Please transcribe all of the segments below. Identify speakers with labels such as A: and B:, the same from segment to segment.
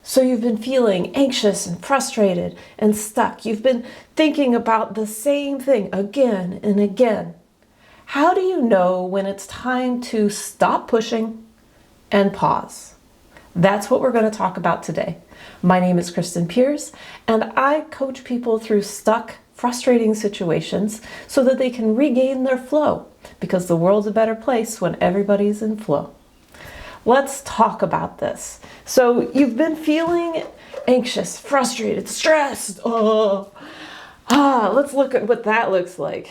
A: So you've been feeling anxious and frustrated and stuck. You've been thinking about the same thing again and again. How do you know when it's time to stop pushing and pause? That's what we're going to talk about today. My name is Kristen Pierce, and I coach people through stuck, frustrating situations so that they can regain their flow, because the world's a better place when everybody's in flow. Let's talk about this. So you've been feeling anxious, frustrated, stressed. Let's look at what that looks like.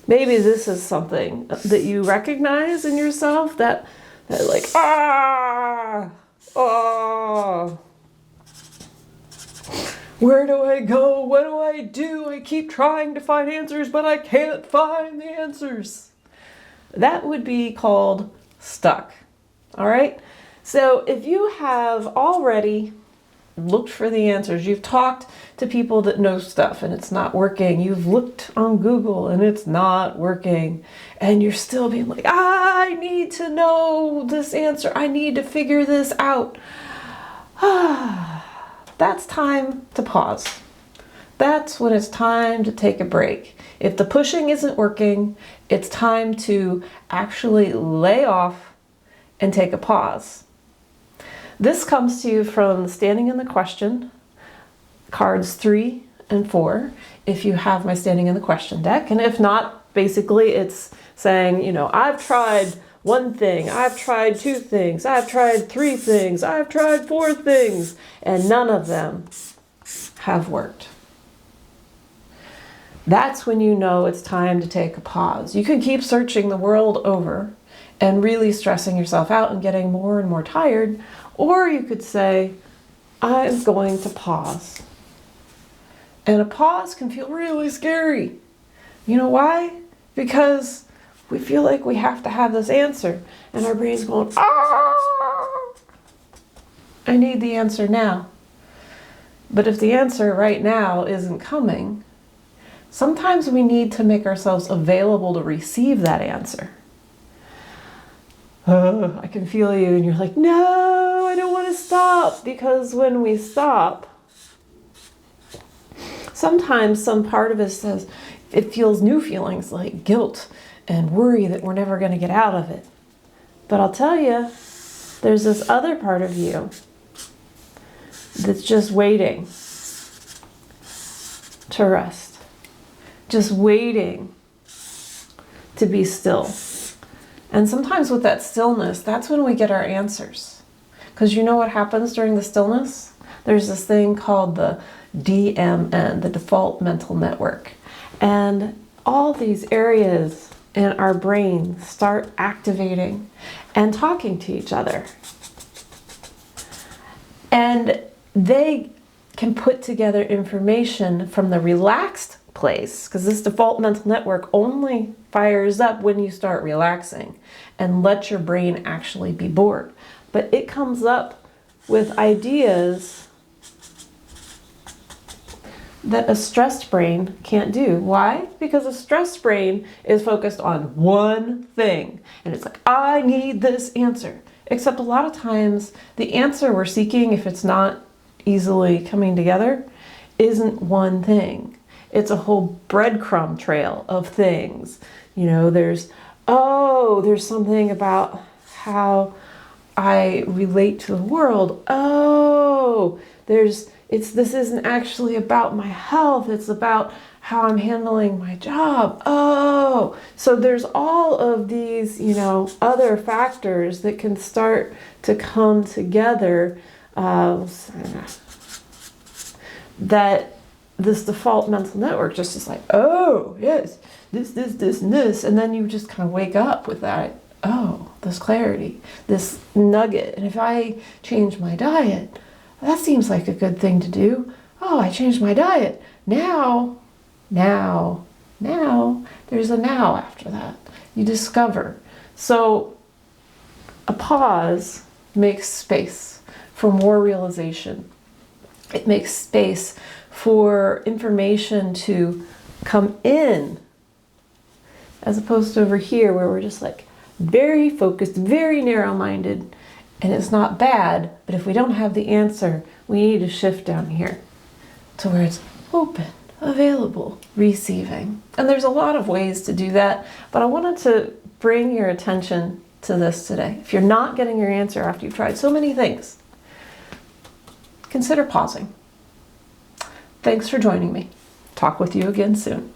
A: Maybe this is something that you recognize in yourself, that like, where do I go? What do I do? I keep trying to find answers, but I can't find the answers. That would be called stuck. All right? So if you have already looked for the answers, you've talked to people that know stuff and it's not working, you've looked on Google and it's not working, and you're still being like, I need to know this answer. I need to figure this out. That's time to pause. That's when it's time to take a break. If the pushing isn't working, it's time to actually lay off and take a pause. This comes to you from Standing in the Question, cards 3 and 4, if you have my Standing in the Question deck. And if not, basically it's saying, I've tried one thing, I've tried 2 things, I've tried 3 things, I've tried 4 things, and none of them have worked. That's when you know it's time to take a pause. You can keep searching the world over and really stressing yourself out and getting more and more tired, or you could say, I'm going to pause. And a pause can feel really scary. You know why? Because we feel like we have to have this answer, and our brain's going, I need the answer now. But if the answer right now isn't coming, sometimes we need to make ourselves available to receive that answer. I can feel you, and you're like, no, I don't want to stop. Because when we stop, sometimes some part of us says, it feels new feelings like guilt and worry that we're never going to get out of it. But I'll tell you, there's this other part of you that's just waiting to rest, just waiting to be still. And sometimes with that stillness, that's when we get our answers. Because you know what happens during the stillness? There's this thing called the DMN, the default mental network. And all these areas in our brain start activating and talking to each other. And they can put together information from the relaxed place, because this default mental network only fires up when you start relaxing and let your brain actually be bored. But it comes up with ideas that a stressed brain can't do. Why? Because a stressed brain is focused on one thing, and it's like, I need this answer. Except a lot of times the answer we're seeking, if it's not easily coming together, isn't one thing. It's a whole breadcrumb trail of things. There's something about how I relate to the world. This isn't actually about my health. It's about how I'm handling my job. So there's all of these, other factors that can start to come together, that this default mental network just is like, oh, yes, this, and this. And then you just kind of wake up with that, this clarity, this nugget. And if I change my diet, that seems like a good thing to do. I changed my diet. Now, there's a now after that. You discover. So a pause makes space for more realization. It makes space for information to come in, as opposed to over here where we're just like, very focused, very narrow-minded, and it's not bad, but if we don't have the answer, we need to shift down here to where it's open, available, receiving. And there's a lot of ways to do that, but I wanted to bring your attention to this today. If you're not getting your answer after you've tried so many things, consider pausing. Thanks for joining me. Talk with you again soon.